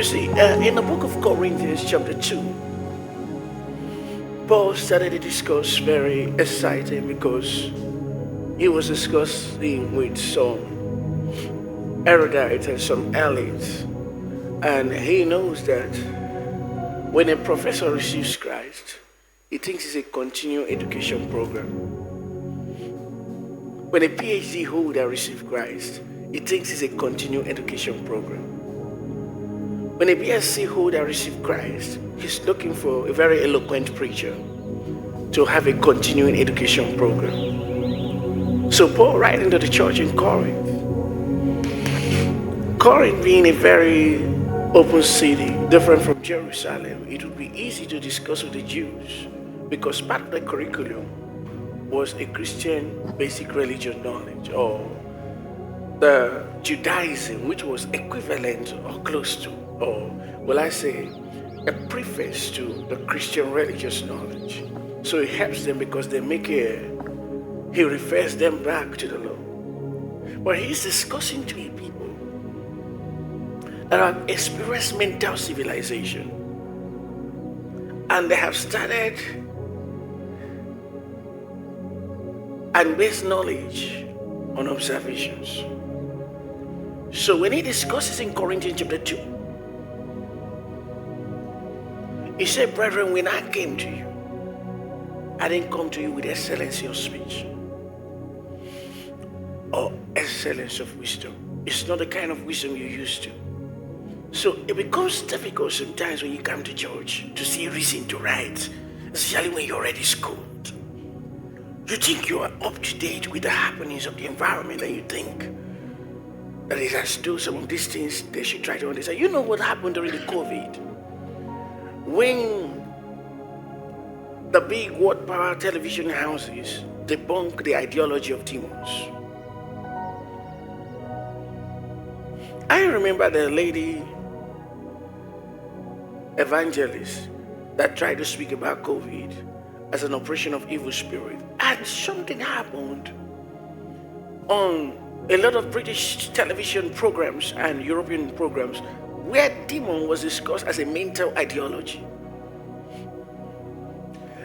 see, in the book of Corinthians, chapter 2, Paul started to discuss very exciting because he was discussing with some erudites and some elites. And he knows that when a professor receives Christ, he thinks it's a continuing education program. When a PhD holder receives Christ, he thinks it's a continuing education program. When a BSc holder receives Christ, he's looking for a very eloquent preacher to have a continuing education program. So Paul writing to the church in Corinth being a very open city, different from Jerusalem, it would be easy to discuss with the Jews because part of the curriculum was a Christian basic religion knowledge, or the Judaism, which was equivalent or close to, or will I say, a preface to the Christian religious knowledge. So it helps them because they he refers them back to the law. But he's discussing to people that have experienced mental civilization, and they have started and based knowledge on observations. So when he discusses in Corinthians chapter 2, he said, brethren, when I came to you, I didn't come to you with excellency of speech or excellence of wisdom. It's not the kind of wisdom you're used to. So it becomes difficult sometimes when you come to church to see reason to write, especially when you're already schooled. You think you are up to date with the happenings of the environment, and you think that it has to do some of these things they should try to understand. You know what happened during the COVID? When the big word power television houses debunk the ideology of demons. I remember the lady evangelist that tried to speak about COVID as an operation of evil spirit. And something happened on a lot of British television programs and European programs where demon was discussed as a mental ideology.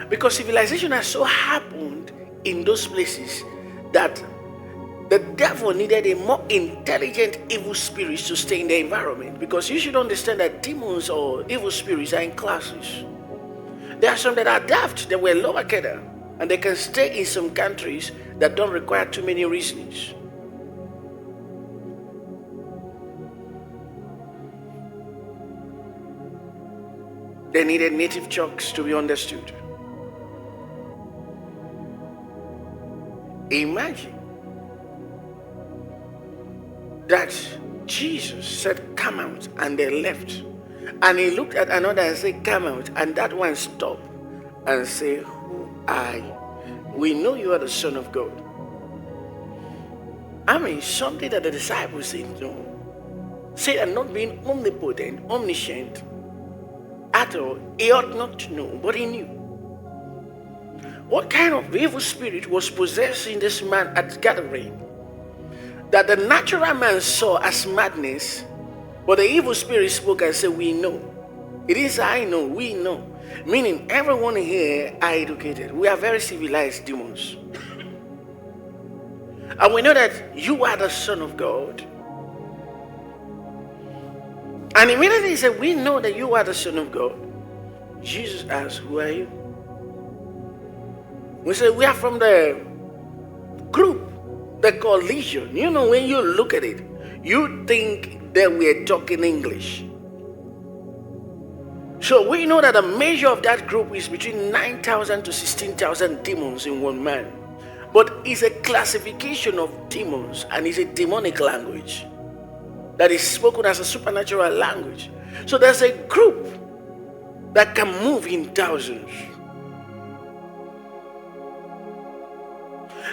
Because civilization has so happened in those places that the devil needed a more intelligent evil spirit to stay in the environment. Because you should understand that demons or evil spirits are in classes. There are some that are daft, they were lower cadre, and they can stay in some countries that don't require too many reasons. They needed native chunks to be understood. Imagine that Jesus said, come out, and they left. And he looked at another and said, come out, and that one stopped and said, who are you? We know you are the Son of God. I mean, something that the disciples said no. Say that not being omnipotent, omniscient at all, he ought not to know, but he knew. What kind of evil spirit was possessing this man at gathering that the natural man saw as madness, but the evil spirit spoke and said, we know. It is I know, we know. Meaning everyone here are educated. We are very civilized demons. And we know that you are the Son of God. And immediately he said, we know that you are the Son of God. Jesus asked, who are you? We said, we are from the group they call Legion. You know, when you look at it, you think that we're talking English. So we know that the measure of that group is between 9,000 to 16,000 demons in one man. But it's a classification of demons, and it's a demonic language that is spoken as a supernatural language. So there's a group that can move in thousands.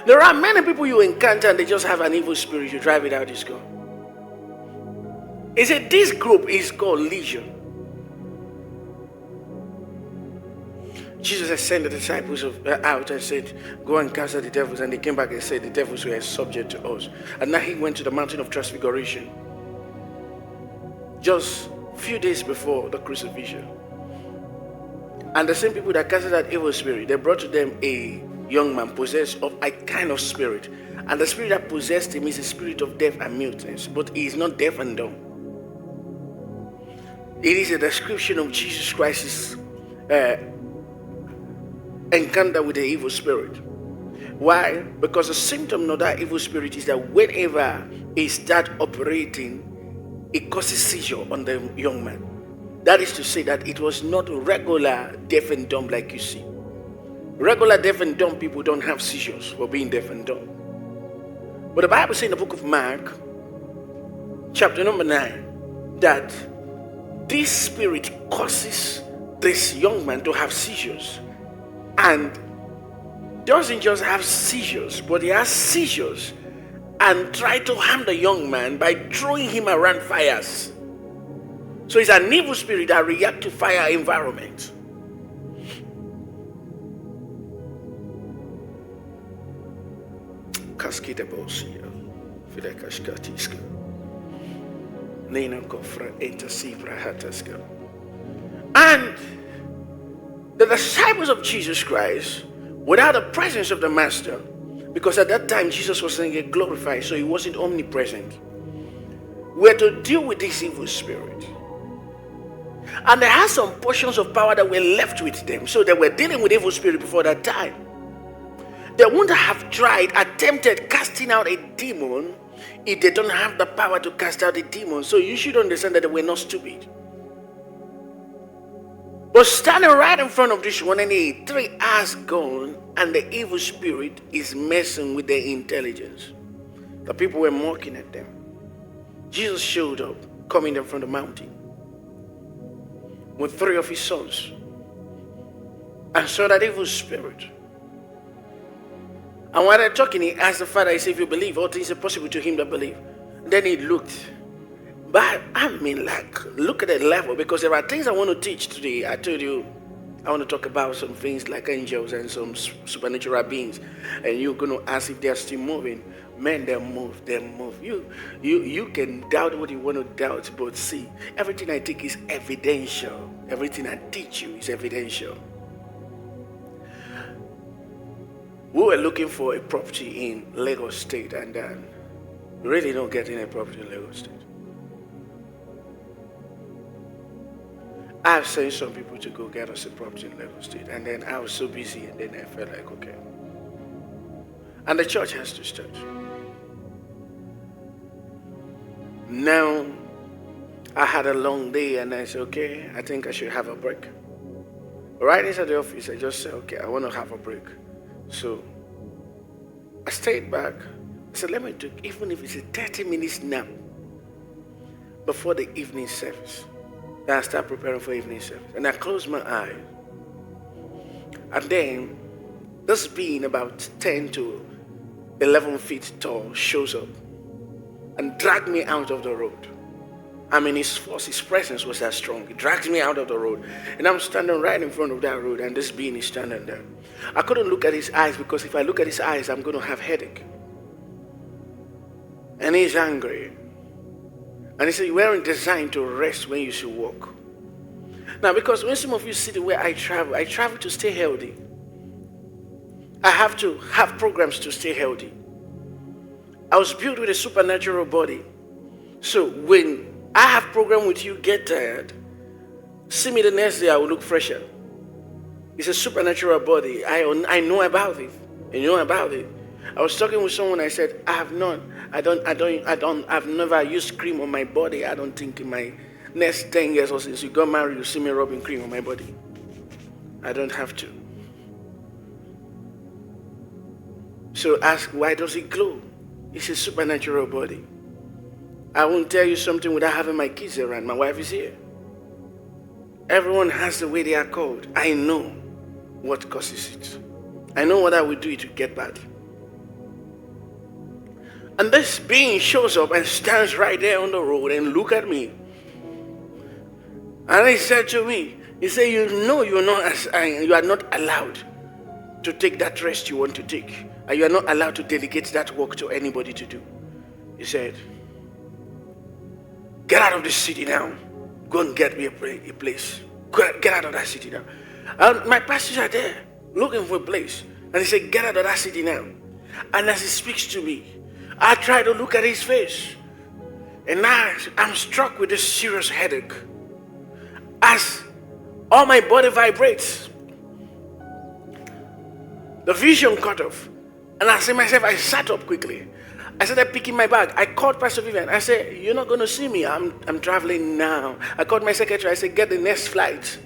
There are many people you encounter and they just have an evil spirit. You drive it out, it's gone. He said this group is called Legion. Jesus had sent the disciples out and said, go and cast out the devils. And they came back and said the devils were subject to us. And now he went to the mountain of transfiguration. Just few days before the crucifixion. And the same people that casted that evil spirit, they brought to them a young man possessed of a kind of spirit. And the spirit that possessed him is a spirit of death and muteness, but he is not deaf and dumb. It is a description of Jesus Christ's encounter with the evil spirit. Why? Because the symptom of that evil spirit is that whenever it starts operating, it causes seizure on the young man. That is to say that it was not regular deaf and dumb like you see. Regular deaf and dumb people don't have seizures for being deaf and dumb. But the Bible says in the book of Mark, chapter number 9, that this spirit causes this young man to have seizures. And doesn't just have seizures, but he has seizures and try to harm the young man by throwing him around fires. So it's an evil spirit that reacts to fire environment. And the disciples of Jesus Christ, without the presence of the Master, because at that time Jesus wasn't yet glorified, so he wasn't omnipresent, were to deal with this evil spirit. And there are some portions of power that were left with them, so they were dealing with evil spirit before that time. They wouldn't have attempted casting out a demon if they don't have the power to cast out a demon. So you should understand that they were not stupid. But standing right in front of this one, and 3 hours gone, and the evil spirit is messing with their intelligence. The people were mocking at them. Jesus showed up, coming down from the mountain with 3 of his sons, and saw that evil spirit. And while they're talking, he asked the father, he said, if you believe, all things are possible to him that believe. Then he looked. But I mean, look at the level, because there are things I want to teach today. I told you, I want to talk about some things like angels and some supernatural beings. And you're going to ask if they're still moving. Man, they move. You can doubt what you want to doubt, but see, everything I take is evidential. Everything I teach you is evidential. We were looking for a property in Lagos State, and really not getting a property in Lagos State. I've sent some people to go get us a property in Lagos State, and then I was so busy, and then I felt like, okay. And the church has to start. Now, I had a long day, and I said, okay, I think I should have a break. Right inside the office, I just said, okay, I want to have a break. So, I stayed back. I said, let me do, even if it's a 30-minute nap before the evening service. Then I start preparing for evening service. And I closed my eyes. And then, this being about 10 to 11 feet tall shows up and dragged me out of the road. I mean, his force, his presence was that strong. He drags me out of the road. And I'm standing right in front of that road, and this being is standing there. I couldn't look at his eyes, because if I look at his eyes, I'm going to have headache. And he's angry. And he said, you weren't designed to rest when you should walk. Now, because when some of you see the way I travel to stay healthy. I have to have programs to stay healthy. I was built with a supernatural body. So when I have program with you, get tired, see me the next day, I will look fresher. It's a supernatural body. I know about it. You know about it. I was talking with someone, I said, I've never used cream on my body. I don't think in my next 10 years or since you got married, you see me rubbing cream on my body. I don't have to. So ask, why does it glow? It's a supernatural body. I won't tell you something without having my kids around. My wife is here. Everyone has the way they are called. I know what causes it. I know what I will do to get bad. And this being shows up and stands right there on the road and look at me. And he said to me, he said, you know you are not allowed to take that rest you want to take. And you are not allowed to delegate that work to anybody to do. He said, get out of this city now. Go and get me a place. Get out of that city now. And my pastors are there looking for a place. And he said, get out of that city now. And as he speaks to me, I try to look at his face. And now I'm struck with this serious headache. As all my body vibrates, the vision cut off. And I said myself, I sat up quickly. I started picking my bag. I called Pastor Vivian. I said, you're not going to see me. I'm traveling now. I called my secretary. I said, get the next flight.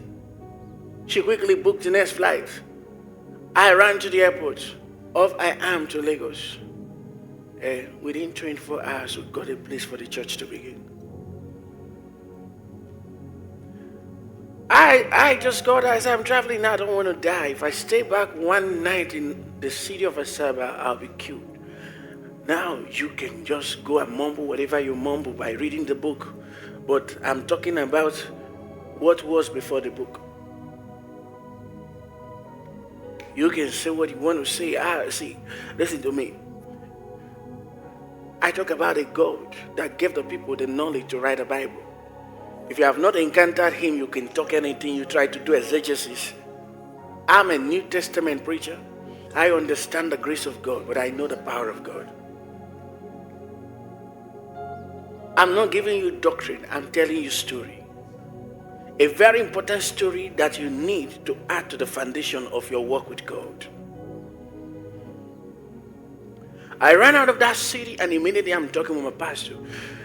She quickly booked the next flight. I ran to the airport. Off I am to Lagos. Within 24 hours, we got a place for the church to begin. I just got there. I said, I'm traveling now. I don't want to die. If I stay back one night in the city of Asaba, I'll be killed. Now you can just go and mumble whatever you mumble by reading the book. But I'm talking about what was before the book. You can say what you want to say. See, listen to me. I talk about a God that gave the people the knowledge to write a Bible. If you have not encountered him, you can talk anything. You try to do exegesis. I'm a New Testament preacher. I understand the grace of God, but I know the power of God. I'm not giving you doctrine. I'm telling you story. A very important story that you need to add to the foundation of your work with God. I ran out of that city and immediately I'm talking with my pastor.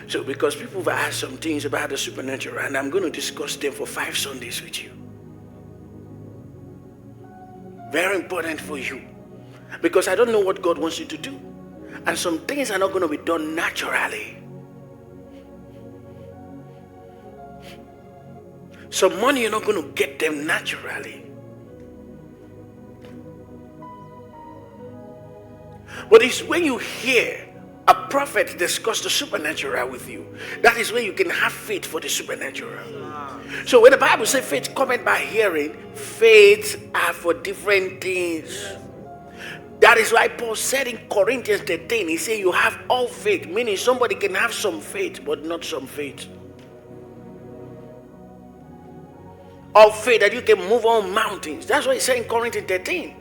So because people have asked some things about the supernatural and I'm going to discuss them for 5 Sundays with you. Very important for you. Because I don't know what God wants you to do. And some things are not going to be done naturally. Some money you're not going to get them naturally. But it's when you hear a prophet discuss the supernatural with you, that is when you can have faith for the supernatural. So when the Bible says faith cometh by hearing, faith are for different things. That is why Paul said in Corinthians 13, he said you have all faith, meaning somebody can have some faith, but not some faith. All faith that you can move on mountains. That's what he said in Corinthians 13.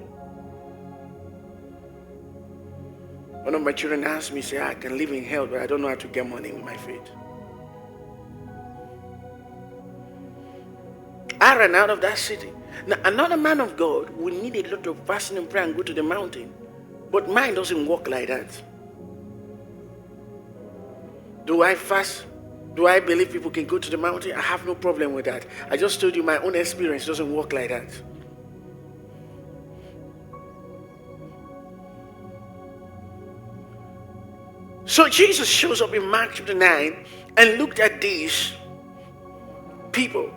One of my children asked me, say, I can live in hell, but I don't know how to get money with my faith. I ran out of that city. Now, another man of God will need a lot of fasting and prayer and go to the mountain. But mine doesn't work like that. Do I fast? Do I believe people can go to the mountain? I have no problem with that. I just told you my own experience doesn't work like that. So Jesus shows up in Mark chapter 9 and looked at these people.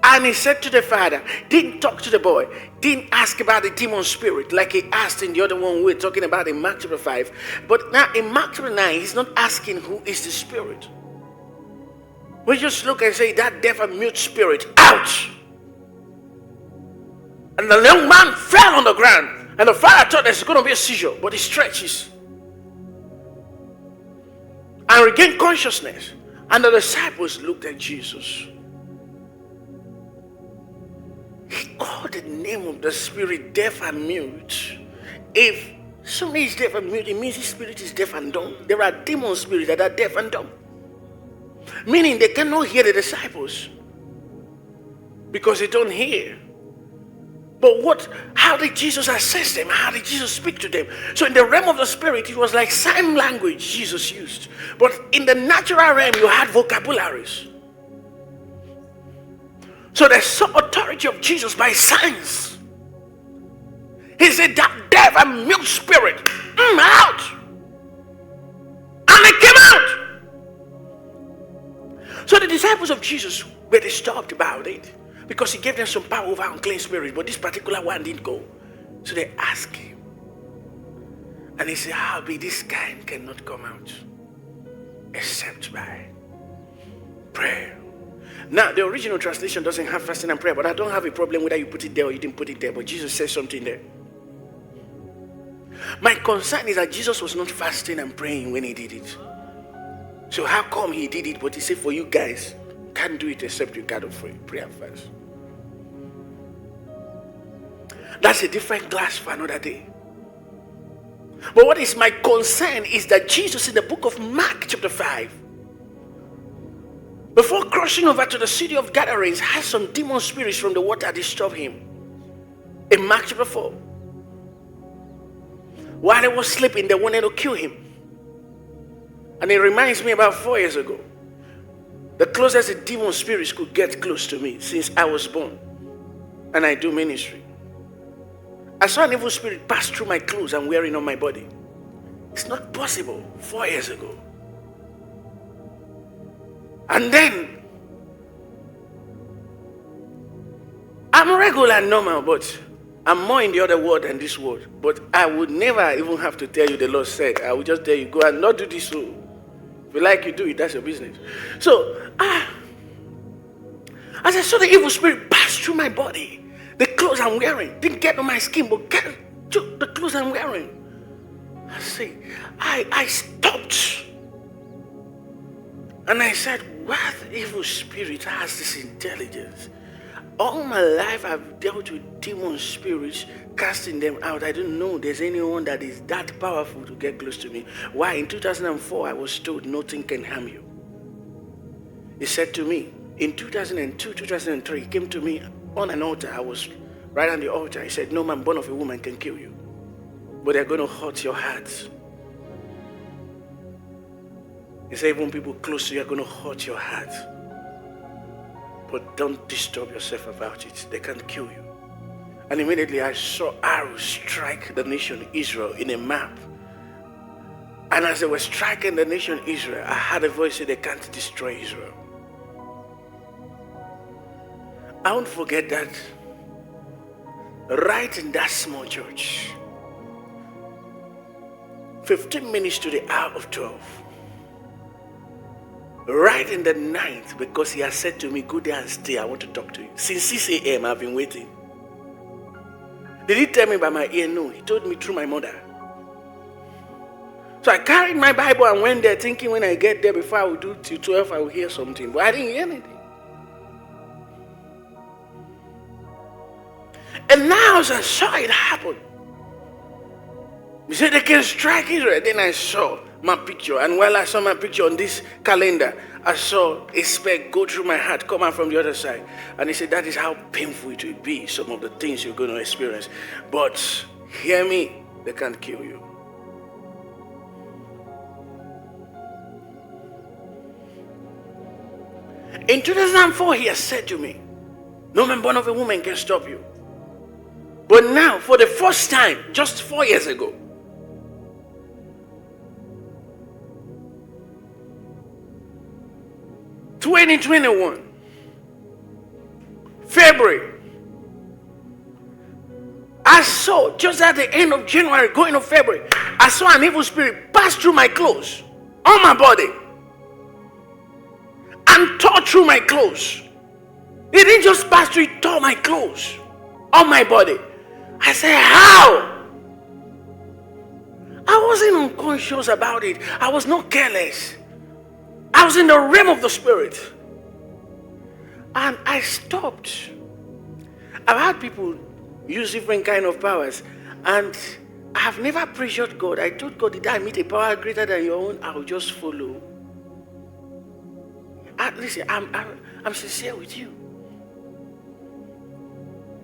And he said to the father, didn't talk to the boy, didn't ask about the demon spirit like he asked in the other one we're talking about in Mark chapter 5. But now in Mark chapter 9, he's not asking who is the spirit. We just look and say, that deaf and mute spirit, out! And the young man fell on the ground. And the father thought there's going to be a seizure, but he stretches and regained consciousness. And the disciples looked at Jesus. He called the name of the spirit deaf and mute. If somebody is deaf and mute, it means his spirit is deaf and dumb. There are demon spirits that are deaf and dumb. Meaning they cannot hear the disciples because they don't hear. But how did Jesus assess them? How did Jesus speak to them? So in the realm of the spirit, it was like sign language Jesus used. But in the natural realm, you had vocabularies. So the authority of Jesus by signs. He said that deaf and mute spirit, out. And they came out. So the disciples of Jesus were disturbed about it. Because he gave them some power over unclean spirits, but this particular one didn't go. So they asked him. And he said, how be this kind cannot come out except by prayer. Now, the original translation doesn't have fasting and prayer, but I don't have a problem whether you put it there or you didn't put it there, but Jesus says something there. My concern is that Jesus was not fasting and praying when he did it. So how come he did it, but he said for you guys, can't do it except you gather for prayer first? That's a different class for another day. But what is my concern is that Jesus in the book of Mark chapter 5, before crossing over to the city of Gadarenes, had some demon spirits from the water disturb him. In Mark chapter 4, while he was sleeping, they wanted to kill him. And it reminds me about 4 years ago, the closest the demon spirits could get close to me since I was born and I do ministry. I saw an evil spirit pass through my clothes I'm wearing on my body. It's not possible. 4 years ago. And then I'm regular and normal, but I'm more in the other world than this world. But I would never even have to tell you the Lord said. I would just tell you, go and not do this. So if you like, you do it. That's your business. So as I saw the evil spirit pass through my body, the clothes I'm wearing didn't get on my skin, but get to the clothes I'm wearing. I say, I stopped. And I said, what evil spirit has this intelligence? All my life I've dealt with demon spirits, casting them out. I don't know there's anyone that is that powerful to get close to me. Why? In 2004, I was told nothing can harm you. He said to me, in 2002, 2003, he came to me on an altar. I was right on the altar. He said, no man born of a woman can kill you, but they're going to hurt your heart. He said, even people close to you are going to hurt your heart. But don't disturb yourself about it. They can't kill you. And immediately I saw arrows strike the nation Israel in a map. And as they were striking the nation Israel, I heard a voice say they can't destroy Israel. I won't forget that. Right in that small church, 15 minutes to the hour of 12. Right in the night, because he has said to me, go there and stay, I want to talk to you. Since 6 a.m. I've been waiting. Did he tell me by my ear? No, he told me through my mother. So I carried my Bible and went there thinking when I get there before I will do till 12, I will hear something. But I didn't hear anything. And now as I saw it happen, he said they can strike Israel. Then I saw my picture, and while I saw my picture on this calendar, I saw a speck go through my heart, come out from the other side. And he said, that is how painful it will be, some of the things you're going to experience. But hear me, they can't kill you. In 2004, he has said to me, no man born of a woman can stop you. But now, for the first time, just 4 years ago, (2021) February, I saw just at the end of January, going to February, I saw an evil spirit pass through my clothes, on my body, and tore through my clothes. It didn't just pass through, it tore my clothes, on my body. I said, how? I wasn't unconscious about it. I was not careless. I was in the realm of the spirit. And I stopped. I've had people use different kind of powers, and I have never pressured God. I told God, did I meet a power greater than your own? I will just follow. Listen, I'm sincere with you.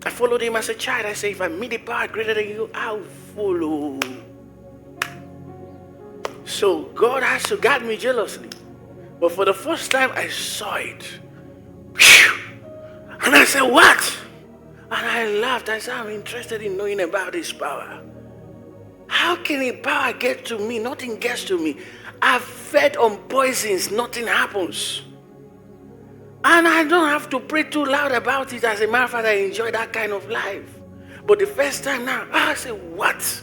I followed him as a child. I said, if I meet a power greater than you, I'll follow. So God has to guard me jealously. But for the first time, I saw it. And I said, what? And I laughed. I said, I'm interested in knowing about this power. How can a power get to me? Nothing gets to me. I've fed on poisons. Nothing happens. And I don't have to pray too loud about it. As a matter of fact, I enjoy that kind of life. But the first time now, I said, what?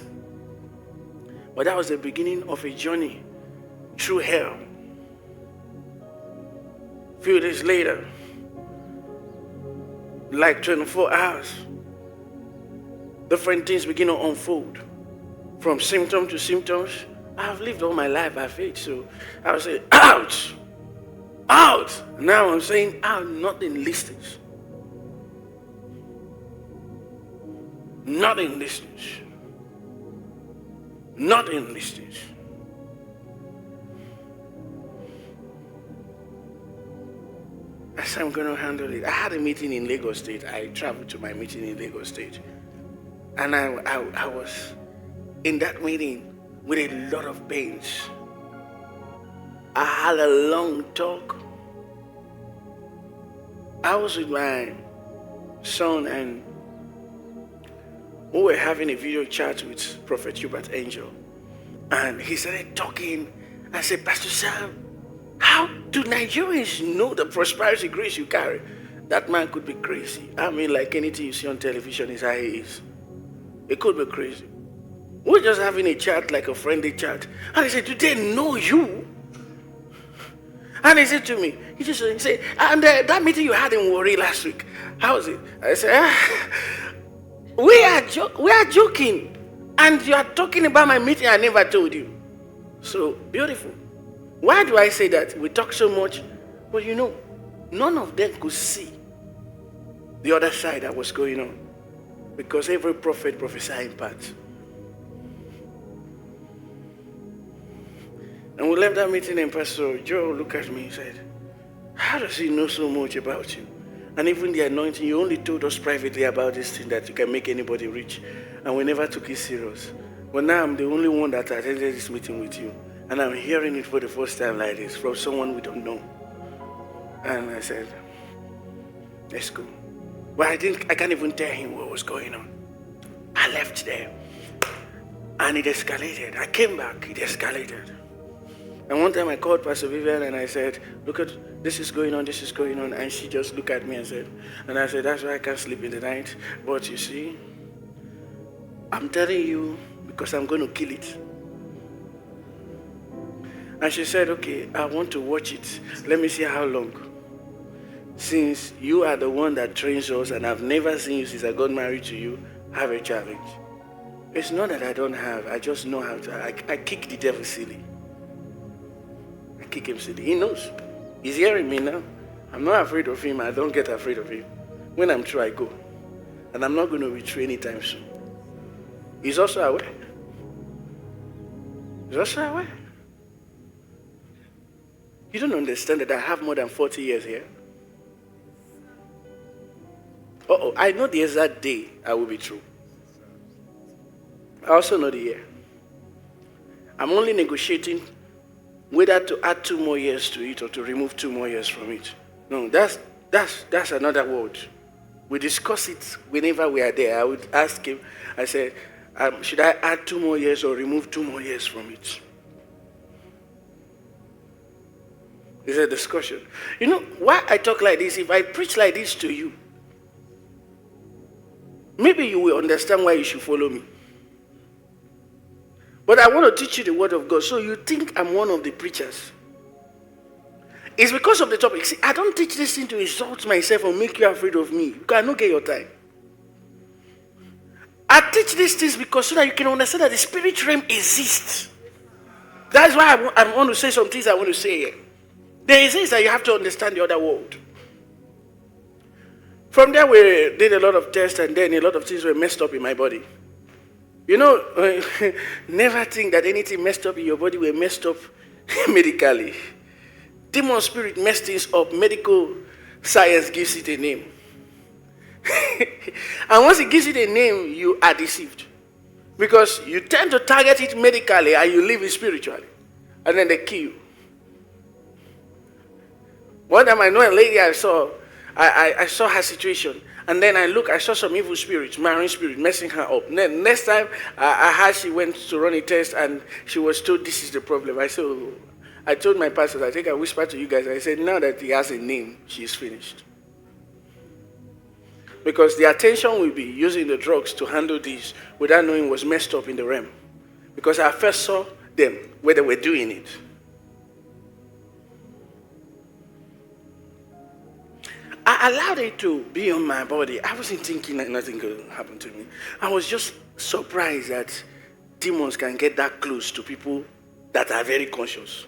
But that was the beginning of a journey through hell. A few days later, like 24 hours, different things begin to unfold. from symptom to symptoms. I've lived all my life by faith, so I would say, out, out. Now I'm saying, out, nothing listens. Nothing listens. Nothing listens. That's how I'm going to handle it. I had a meeting in Lagos State. I traveled to my meeting in Lagos State. And I was in that meeting with a lot of pains. I had a long talk. I was with my son and we were having a video chat with Prophet Hubert Angel. And he started talking. I said, Pastor Sam, how do Nigerians know the prosperity grace you carry? That man could be crazy. I mean, like anything you see on television is how he is. It could be crazy. We're just having a chat, like a friendly chat. And he said, do they know you? And he said to me, he said, and that meeting you had in Warri last week, how was it? I said, we are joking. And you are talking about my meeting I never told you. So, beautiful. Why do I say that? We talk so much. But you know, none of them could see the other side that was going on. Because every prophet prophesied in part. And we left that meeting and Pastor Joe looked at me and said, how does he know so much about you? And even the anointing, you only told us privately about this thing that you can make anybody rich. And we never took it serious. But now I'm the only one that attended this meeting with you. And I'm hearing it for the first time like this from someone we don't know. And I said, let's go. But I can't even tell him what was going on. I left there. And it escalated. I came back, it escalated. And one time I called Pastor Vivian and I said, look at, this is going on. And she just looked at me and said, and I said, that's why I can't sleep in the night. But you see, I'm telling you because I'm going to kill it. And she said, okay, I want to watch it. Let me see how long. Since you are the one that trains us and I've never seen you since I got married to you, have a challenge. It's not that I don't have, I just know how to, I kick the devil silly. I kick him silly. He knows. He's hearing me now. I'm not afraid of him. I don't get afraid of him. When I'm true, I go. And I'm not going to retreat anytime soon. He's also aware. He's also aware. You don't understand that I have more than 40 years here. I know the exact day I will be true. I also know the year. I'm only negotiating whether to add 2 more years to it or to remove 2 more years from it. No, that's another word. We discuss it whenever we are there. I would ask him, I said, should I add 2 more years or remove 2 more years from it? It's a discussion. You know why I talk like this? If I preach like this to you, maybe you will understand why you should follow me. But I want to teach you the word of God. So you think I'm one of the preachers. It's because of the topic. See, I don't teach this thing to insult myself or make you afraid of me. You cannot get your time. I teach these things because so that you can understand that the spirit realm exists. That's why I want to say some things I want to say here. There is things that you have to understand the other world. From there, we did a lot of tests, and then a lot of things were messed up in my body. You know, never think that anything messed up in your body were messed up medically. Demon spirit messed things up. Medical science gives it a name. And once it gives it a name, you are deceived. Because you tend to target it medically and you leave it spiritually. And then they kill you. One time I know a lady I saw her situation. And then I saw some evil spirits, marine spirit, messing her up. Then next time I heard she went to run a test and she was told this is the problem. I told my pastors, I think I whispered to you guys, I said, now that he has a name, she's finished. Because the attention will be using the drugs to handle this without knowing it was messed up in the realm. Because I first saw them where they were doing it. I allowed it to be on my body. I wasn't thinking that nothing could happen to me. I was just surprised that demons can get that close to people that are very conscious.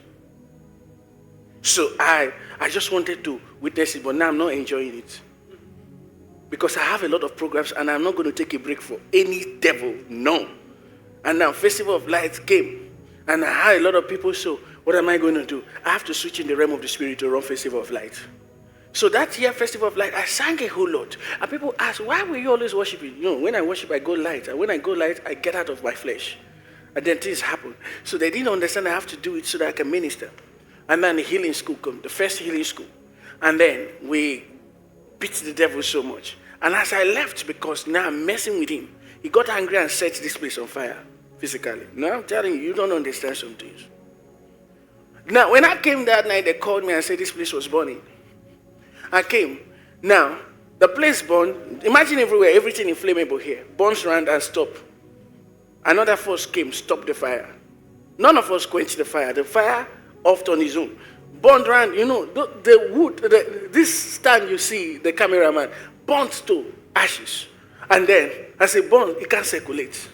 So I just wanted to witness it, but now I'm not enjoying it. Because I have a lot of programs and I'm not going to take a break for any devil. No. And now Festival of Lights came and I had a lot of people, so what am I going to do? I have to switch in the realm of the spirit to run Festival of Lights. So that year, Festival of Light, I sang a whole lot. And people ask, why were you always worshiping? You know, when I worship, I go light. And when I go light, I get out of my flesh. And then things happen. So they didn't understand I have to do it so that I can minister. And then the healing school came, the first healing school. And then we beat the devil so much. And as I left, because now I'm messing with him, he got angry and set this place on fire, physically. Now I'm telling you, you don't understand some things. Now, when I came that night, they called me and said this place was burning. I came. Now, the place burned. Imagine everywhere, everything inflammable here. Burns around and stop. Another force came, stopped the fire. None of us quenched the fire. The fire off on his own. Burned around, you know, the wood, this stand you see, the cameraman, burnt to ashes. And then, as it burned, it can't circulate.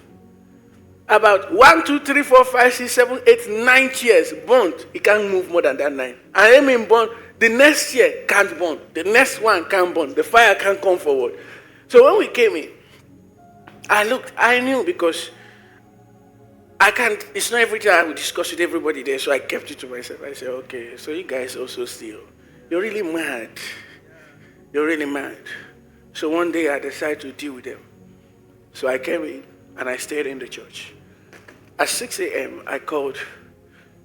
About 1, 2, 3, 4, 5, 6, 7, 8, 9 years burnt. It can't move more than that 9. And I mean burnt. The next year can't burn. The next one can't burn. The fire can't come forward. So when we came in, I looked, I knew because I can't, it's not everything I would discuss with everybody there, so I kept it to myself. I said, okay, so you guys also steal. You're really mad. You're really mad. So one day I decided to deal with them. So I came in and I stayed in the church. At 6 a.m., I called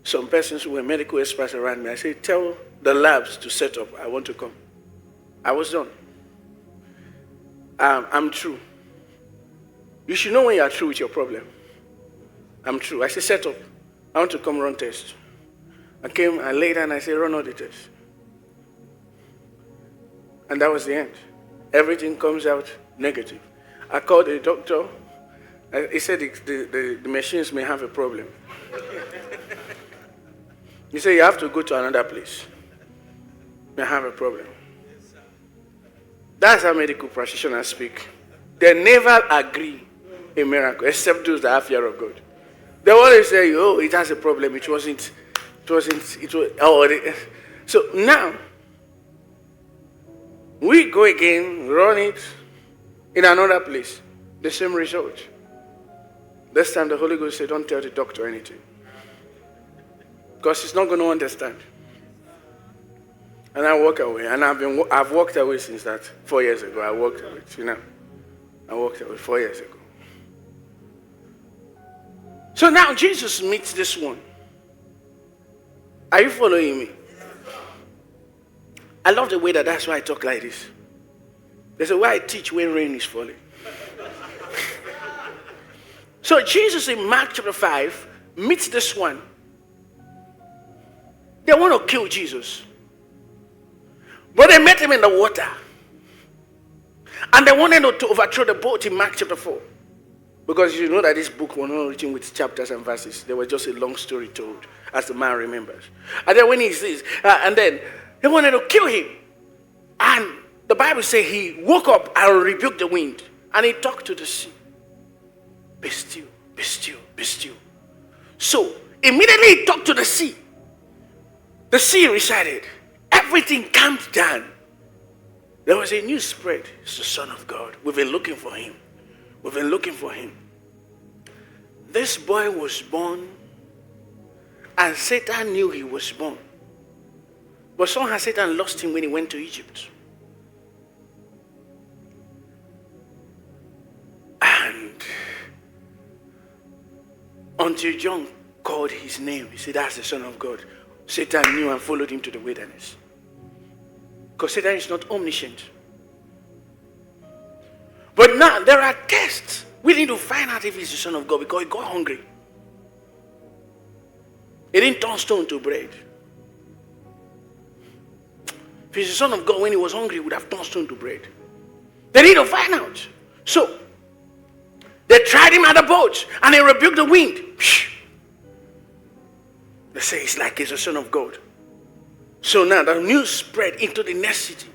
some persons who were medical experts around me. I said, tell the labs to set up. I want to come. I was done. I'm true. You should know when you are true with your problem. I'm true. I said, set up. I want to come run test. I came and laid down and I said, run all the tests. And that was the end. Everything comes out negative. I called the doctor. He said the machines may have a problem. He said, you have to go to another place. May have a problem. That's how medical practitioners speak. They never agree in miracle, except those that have fear of God. They always say, oh, it has a problem. It was. So now, we go again, run it in another place. The same result. This time the Holy Ghost said, don't tell the doctor anything. Because he's not going to understand. And I walk away. And I've walked away since that 4 years ago. I walked away, I walked away 4 years ago. So now Jesus meets this one. Are you following me? I love the way that's why I talk like this. There's a way I teach when rain is falling. So Jesus in Mark chapter 5 meets this one. They want to kill Jesus. But they met him in the water. And they wanted to overthrow the boat in Mark chapter 4. Because you know that this book was not written with chapters and verses. There was just a long story told, as the man remembers. And then when he says, and then they wanted to kill him. And the Bible says he woke up and rebuked the wind. And he talked to the sea. Be still, be still, be still. So immediately he talked to the sea. The sea recited. Everything calmed down. There was a news spread. It's the Son of God. We've been looking for him. We've been looking for him. This boy was born, and Satan knew he was born. But somehow Satan lost him when he went to Egypt. And until John called his name, he said, that's the Son of God. Satan knew and followed him to the wilderness. Because Satan is not omniscient. But now there are tests. We need to find out if he's the Son of God because he got hungry. He didn't turn stone to bread. If he's the Son of God, when he was hungry, he would have turned stone to bread. They need to find out. So, they tried him at the boat and he rebuked the wind. They say it's like he's the Son of God. So now the news spread into the next city.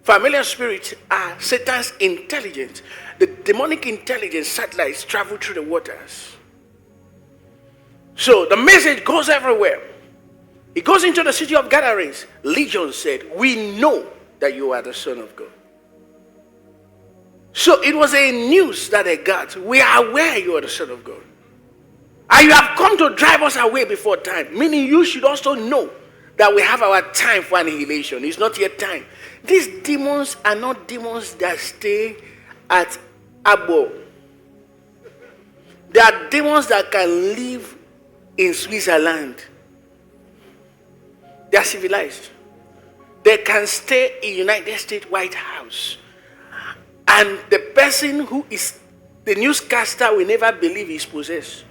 Familiar spirits are Satan's intelligence. The demonic intelligence satellites travel through the waters. So the message goes everywhere. It goes into the city of Gadarenes. Legion said, we know that you are the Son of God. So it was a news that they got. We are aware you are the Son of God. And you have come to drive us away before time. Meaning you should also know that we have our time for annihilation. It's not yet time. These demons are not demons that stay at Abo. They are demons that can live in Switzerland. They are civilized. They can stay in United States White House. And the person who is the newscaster will never believe he's possessed.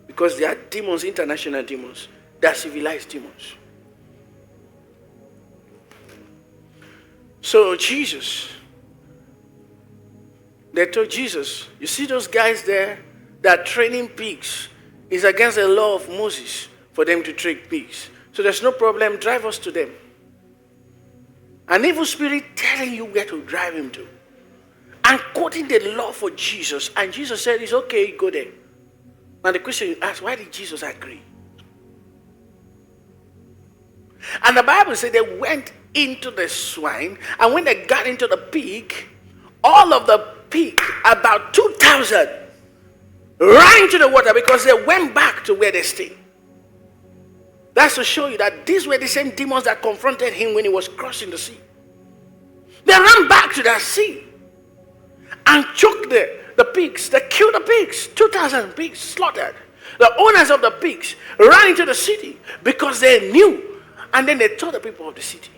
Because they are demons, international demons. They are civilized demons. So Jesus, they told Jesus, you see those guys there that are training pigs. It's against the law of Moses for them to train pigs. So there's no problem, drive us to them. An evil spirit telling you where to drive him to. And quoting the law for Jesus. And Jesus said, it's okay, go there. Now the question you ask, why did Jesus agree? And the Bible said they went into the swine, and when they got into the pig, all of the pig, about 2,000, ran into the water because they went back to where they stayed. That's to show you that these were the same demons that confronted him when he was crossing the sea. They ran back to that sea and choked the pigs. They killed the pigs. 2,000 pigs slaughtered. The owners of the pigs ran into the city because they knew. And then they told the people of the city.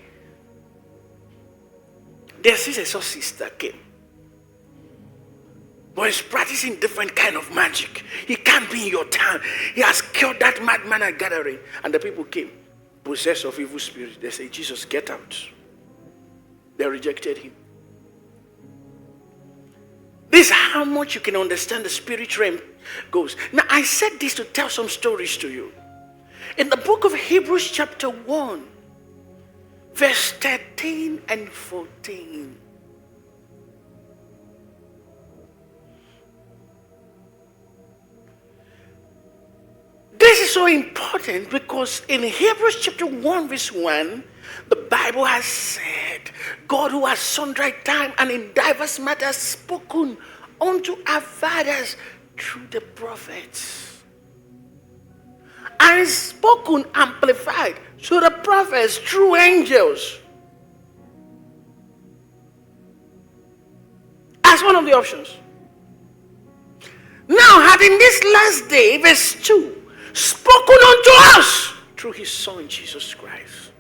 Their sister came. But he's practicing different kind of magic. He can't be in your town. He has killed that madman at gathering. And the people came, possessed of evil spirits. They say, Jesus, get out. They rejected him. This is how much you can understand the spirit realm goes. Now, I said this to tell some stories to you. In the book of Hebrews chapter 1, verse 13 and 14. This is so important because in Hebrews chapter 1 verse 1, the Bible has said, God who has sundry time and in diverse matters spoken unto our fathers through the prophets. And spoken amplified to the prophets through angels. As one of the options. Now, having this last day, verse 2, spoken unto us through his Son Jesus Christ,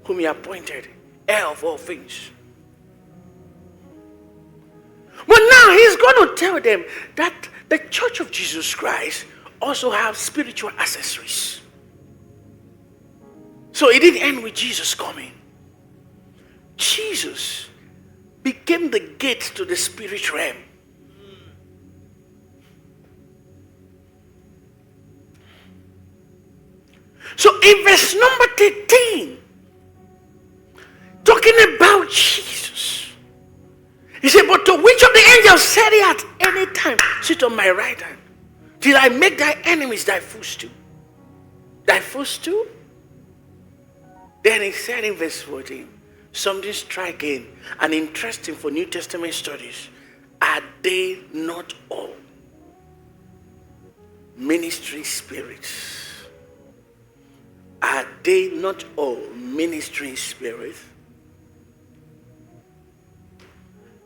whom he appointed heir of all things. But now he's going to tell them that the church of Jesus Christ also have spiritual accessories. So it didn't end with Jesus coming. Jesus became the gate to the spirit realm. So in verse number 13, talking about Jesus, he said, but to which of the angels said he at any time, sit on my right hand, till I make thy enemies thy footstool. Thy footstool? Then he said in verse 14, something striking and interesting for New Testament studies. Are they not all ministering spirits? Are they not all ministering spirits?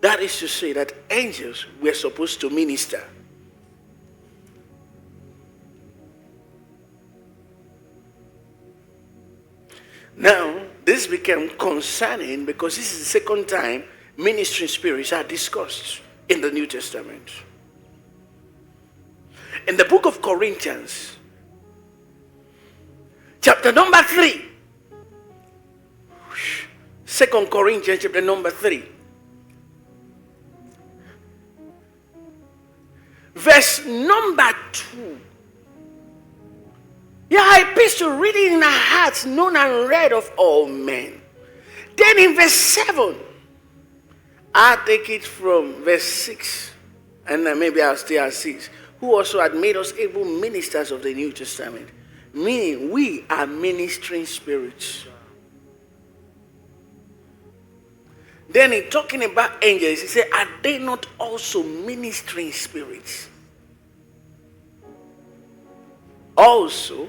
That is to say that angels were supposed to minister. Now, this became concerning because this is the second time ministering spirits are discussed in the New Testament. In the book of Corinthians, chapter number 3. 2 Corinthians chapter number 3. Verse number 2. Yeah, I peace to read it in our hearts, known and read of all men. Then in verse 7, I take it from verse 6. And maybe I'll stay at 6. who also had made us able ministers of the New Testament. Meaning, we are ministering spirits. Then in talking about angels, he said, are they not also ministering spirits? Also,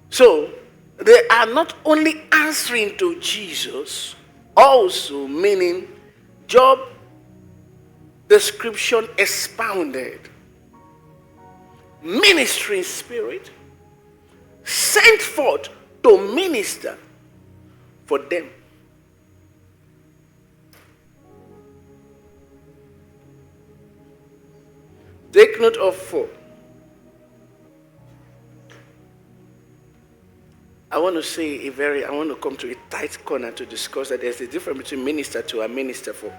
so they are not only answering to Jesus, also meaning job description expounded, ministering spirit, sent forth to minister for them. Take note of 4. I want to come to a tight corner to discuss that there's a difference between minister to and minister for.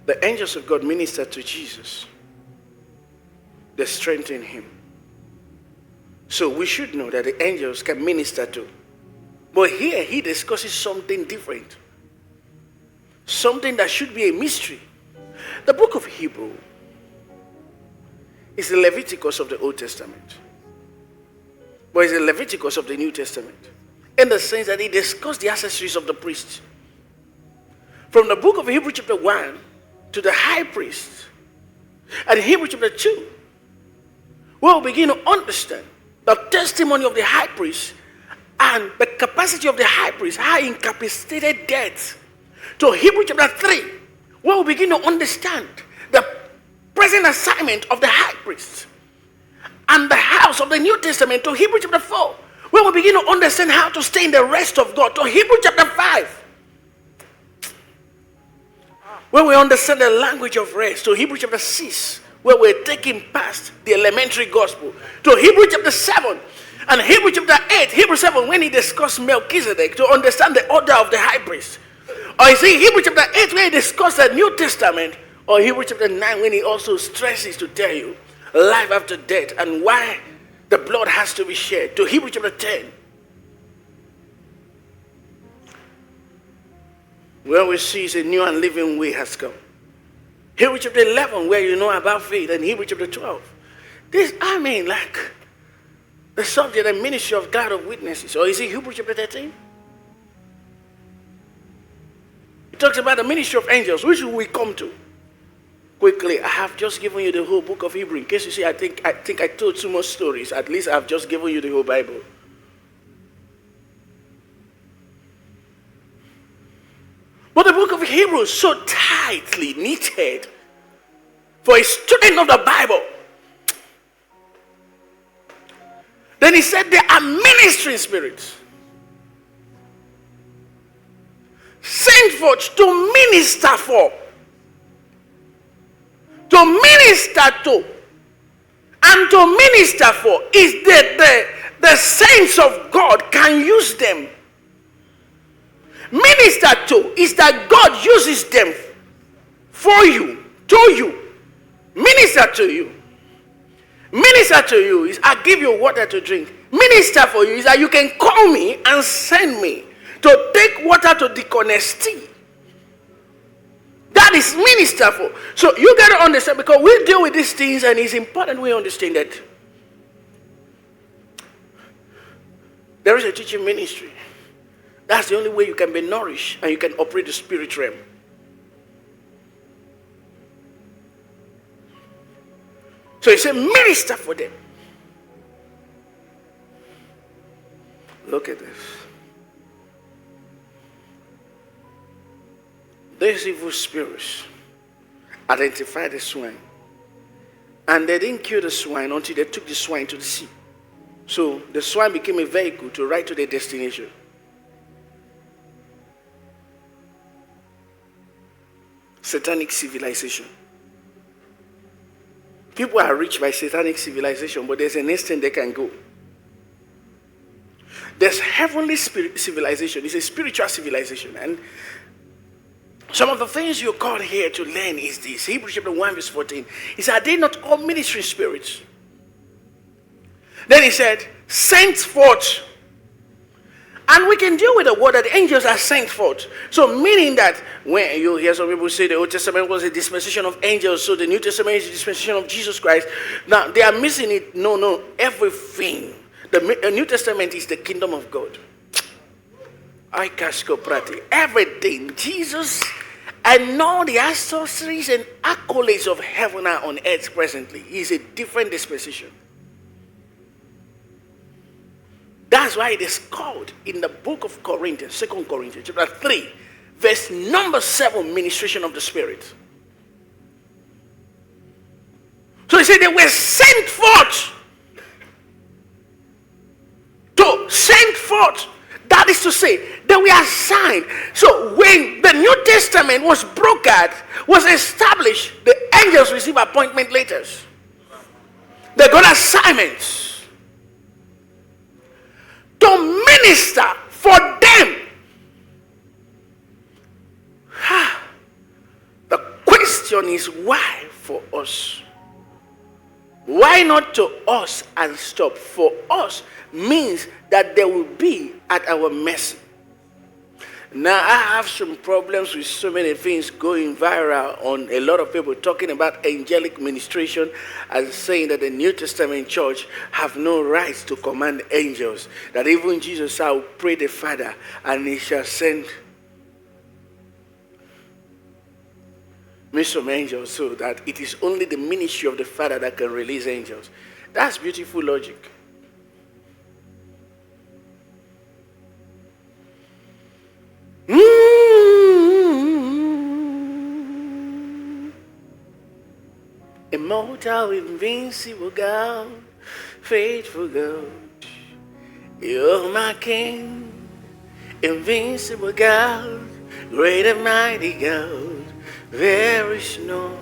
The angels of God ministered to Jesus. They strengthened him. So we should know that the angels can minister to. But here he discusses something different. Something that should be a mystery. The book of Hebrew is the Leviticus of the Old Testament. But it's the Leviticus of the New Testament. In the sense that he discussed the accessories of the priest. From the book of Hebrew chapter 1 to the high priest. And Hebrew chapter 2, we'll begin to understand the testimony of the high priest and the capacity of the high priest, how he incapacitated death. To Hebrew chapter 3, where we begin to understand the present assignment of the high priest and the house of the New Testament. To Hebrew chapter 4, where we begin to understand how to stay in the rest of God. To Hebrew chapter 5, where we understand the language of rest. To Hebrew chapter 6, where we're taking past the elementary gospel. To Hebrew chapter 7 and Hebrew chapter 8, Hebrew 7, when he discussed Melchizedek, to understand the order of the high priest. Or you see Hebrew chapter 8, where he discussed the New Testament. Or Hebrew chapter 9, when he also stresses to tell you life after death and why the blood has to be shed. To Hebrew chapter 10, where we see a new and living way has come. Hebrew chapter 11, where you know about faith, and Hebrew chapter 12. Like the subject and ministry of God of witnesses. Or is it Hebrew chapter 13? It talks about the ministry of angels, which we come to. Quickly, I have just given you the whole book of Hebrew. In case you see, I think I told too much stories. At least I've just given you the whole Bible. But the book of Hebrews so tightly knitted for a student of the Bible. Then he said there are ministering spirits sent forth to minister for, to minister to, and to minister for is the saints of God can use them. Minister to is that God uses them for you, to you. Minister to you. Minister to you is I give you water to drink. Minister for you is that you can call me and send me to take water to Deaconess. That is minister for. So you got to understand, because we deal with these things and it's important we understand that there is a teaching ministry. That's the only way you can be nourished and you can operate the spirit realm. So he said, minister for them. Look at this. These evil spirits identified the swine. And they didn't kill the swine until they took the swine to the sea. So the swine became a vehicle to ride to their destination. Satanic civilization. People are reached by satanic civilization, but there's an instant they can go. There's heavenly civilization. It's a spiritual civilization. And some of the things you're called here to learn is this. Hebrews chapter 1 verse 14. He said, are they not all ministering spirits? Then he said, sent forth. And we can deal with the word that the angels are sent forth. So meaning that when you hear some people say the Old Testament was a dispensation of angels, so the New Testament is a dispensation of Jesus Christ. Now they are missing it. No, everything. The New Testament is the kingdom of God. I casco prati. Everything. Jesus and all the sorceries and accolades of heaven are on earth presently. He is a different dispensation. That's why it is called in the book of Corinthians, 2 Corinthians, chapter 3, verse number 7, ministration of the Spirit. So he said they were sent forth. To send forth. That is to say, they were assigned. So when the New Testament was brokered, was established, the angels receive appointment letters. They got assignments to minister for them. The question is why for us? Why not to us and stop? For us means that they will be at our mercy. Now I have some problems with so many things going viral on a lot of people talking about angelic ministration and saying that the New Testament church have no right to command angels. That even Jesus shall pray the Father and he shall send me some angels, so that it is only the ministry of the Father that can release angels. That's beautiful logic. Immortal, invincible God, faithful God, you're my King. Invincible God, great and mighty God, there is no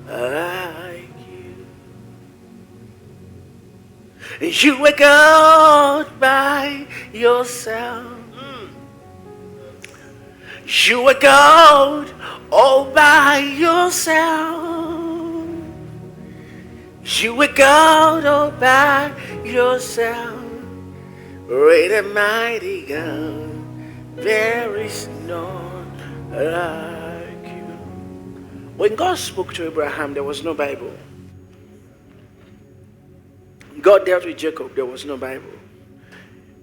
like you. You are God by yourself. You are God all by yourself. You are God all by yourself. Great and mighty God, there is none like you. When God spoke to Abraham, there was no Bible. God dealt with Jacob, there was no Bible.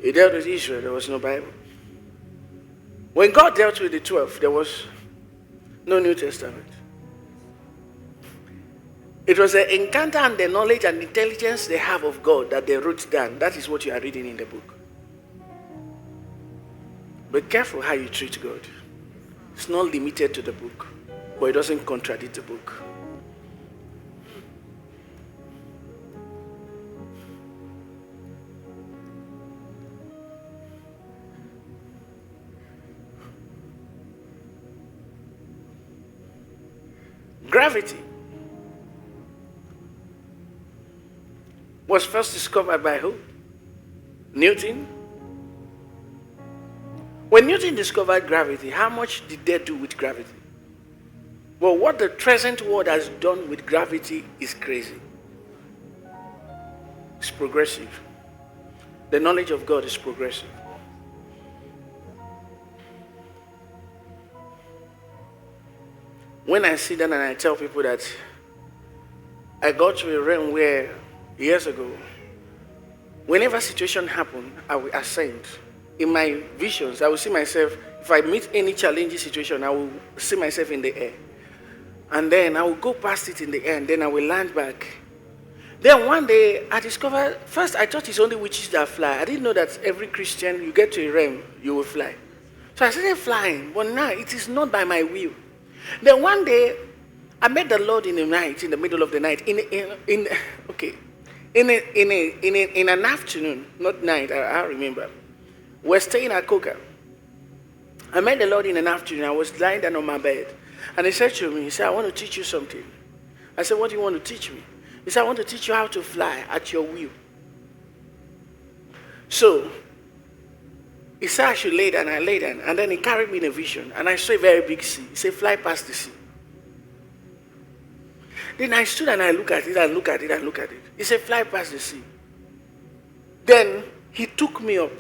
He dealt with Israel, there was no Bible. When God dealt with the 12, there was no New Testament. It was the encounter and the knowledge and intelligence they have of God that they wrote down. That is what you are reading in the book. Be careful how you treat God. It's not limited to the book, but it doesn't contradict the book. Gravity was first discovered by who? Newton. When Newton discovered gravity, how much did they do with gravity? Well, what the present world has done with gravity is crazy. It's progressive. The knowledge of God is progressive. When I sit down and I tell people that I got to a realm where years ago, whenever situation happened, I will ascend. In my visions, I will see myself, if I meet any challenging situation, I will see myself in the air. And then I will go past it in the air, and then I will land back. Then one day, I discovered, first I thought it's only witches that fly. I didn't know that every Christian, you get to a realm, you will fly. So I started flying, but now it is not by my will. Then one day, I met the Lord in the night, in the middle of the night, in an afternoon, not night, I remember. We're staying at Coca. I met the Lord in an afternoon. I was lying down on my bed. And he said to me, he said, I want to teach you something. I said, what do you want to teach me? He said, I want to teach you how to fly at your will. So, he said I should lay down. I lay down. And then he carried me in a vision. And I saw a very big sea. He said, fly past the sea. Then I stood and I looked at it and looked at it and looked at it. He said, fly past the sea. Then he took me up.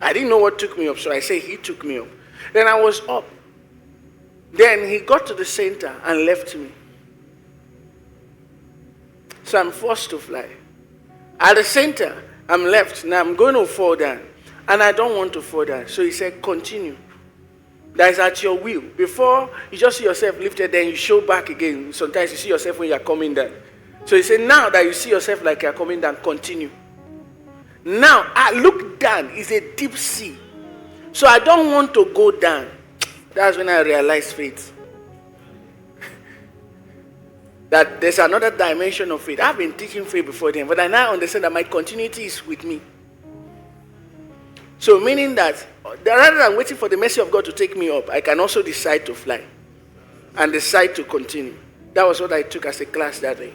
I didn't know what took me up, so I say he took me up. Then I was up. Then he got to the center and left me. So I'm forced to fly. At the center, I'm left. Now I'm going to fall down. And I don't want to fall down. So he said, continue. That is at your will. Before you just see yourself lifted, then you show back again. Sometimes you see yourself when you are coming down. So he said, now that you see yourself like you are coming down, continue. Now, I look down. It's a deep sea. So I don't want to go down. That's when I realized faith. That there's another dimension of faith. I've been teaching faith before then, but I now understand that my continuity is with me. So meaning that rather than waiting for the mercy of God to take me up, I can also decide to fly and decide to continue. That was what I took as a class that day.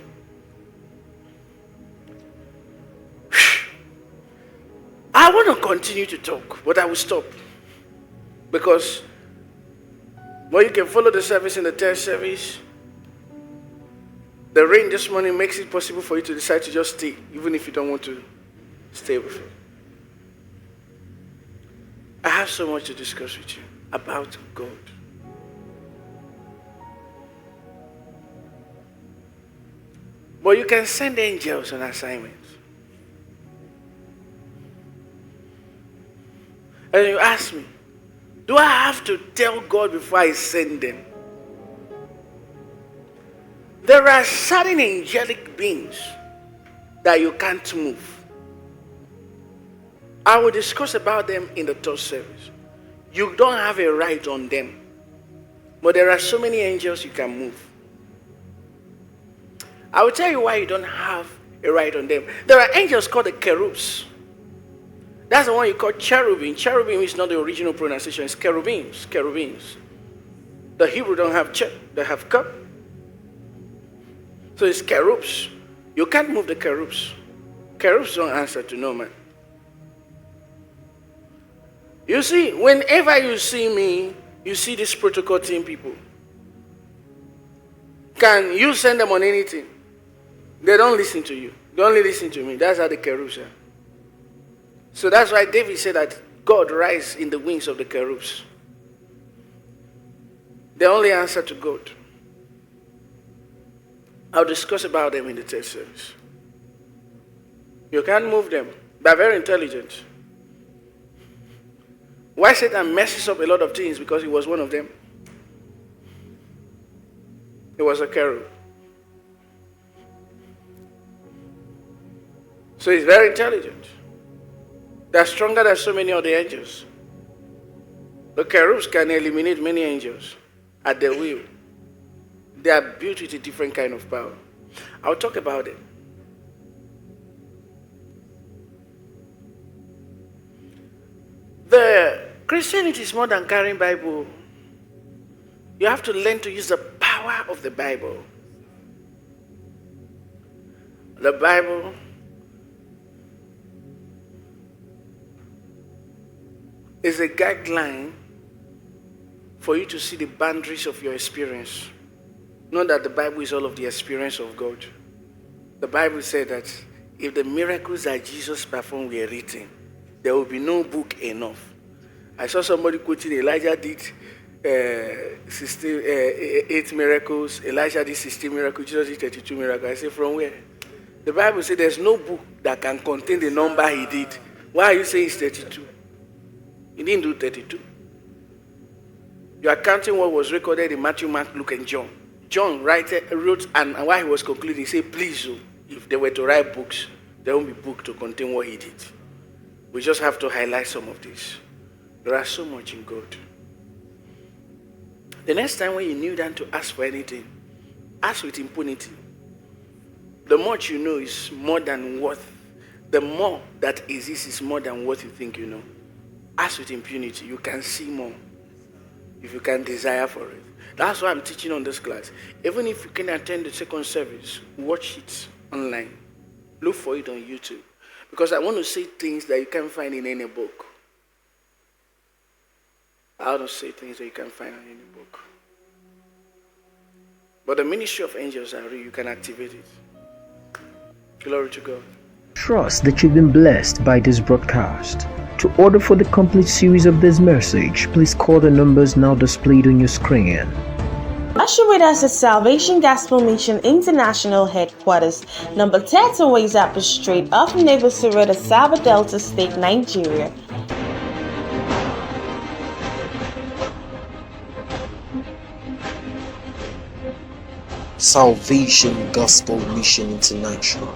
I want to continue to talk, but I will stop. Because you can follow the service in the third service. The rain this morning makes it possible for you to decide to just stay, even if you don't want to stay with it. I have so much to discuss with you about God. But you can send angels on assignments. And you ask me, do I have to tell God before I send them? There are certain angelic beings that you can't move. I will discuss about them in the third service. You don't have a right on them. But there are so many angels you can move. I will tell you why you don't have a right on them. There are angels called the cherubs. That's the one you call cherubim. Cherubim is not the original pronunciation. It's cherubims. Cherubims. The Hebrew don't have ch, they have cup. So it's cherubs. You can't move the cherubs. Cherubs don't answer to no man. You see, whenever you see me, you see these protocol team people. Can you send them on anything? They don't listen to you. They only listen to me. That's how the cherubs are. So that's why David said that God rises in the wings of the cherubs. They only answer to God. I'll discuss about them in the third service. You can't move them. They're very intelligent. Why Satan messes up a lot of things? Because he was one of them. He was a cherub. So he's very intelligent. They're stronger than so many of the angels. The cherubs can eliminate many angels at their will. They are built with a different kind of power. I'll talk about it. The Christianity is more than carrying Bible. You have to learn to use the power of the Bible. The Bible is a guideline for you to see the boundaries of your experience. Not that the Bible is all of the experience of God. The Bible said that if the miracles that Jesus performed were written, there will be no book enough. I saw somebody quoting Elijah did 8 miracles, Elijah did 16 miracles, Jesus did 32 miracles. I say, from where? The Bible said there's no book that can contain the number he did. Why are you saying it's 32? He didn't do 32. You are counting what was recorded in Matthew, Mark, Luke, and John. John wrote, and while he was concluding, he said, please, if they were to write books, there won't be book to contain what he did. We just have to highlight some of this. There are so much in God. The next time when you kneel down to ask for anything, ask with impunity. The much you know is more than what, the more that exists is more than what you think you know. Ask with impunity. You can see more if you can desire for it. That's why I'm teaching on this class. Even if you can attend the second service, watch it online. Look for it on YouTube. Because I want to say things that you can't find in any book. I want to say things that you can't find in any book. But the ministry of angels are real. You can activate it. Glory to God. Trust that you've been blessed by this broadcast. To order for the complete series of this message, please call the numbers now displayed on your screen. Usher with us at Salvation Gospel Mission International Headquarters, number 30 Ways Up Street, off Naval Road, Saba Delta State, Nigeria. Salvation Gospel Mission International.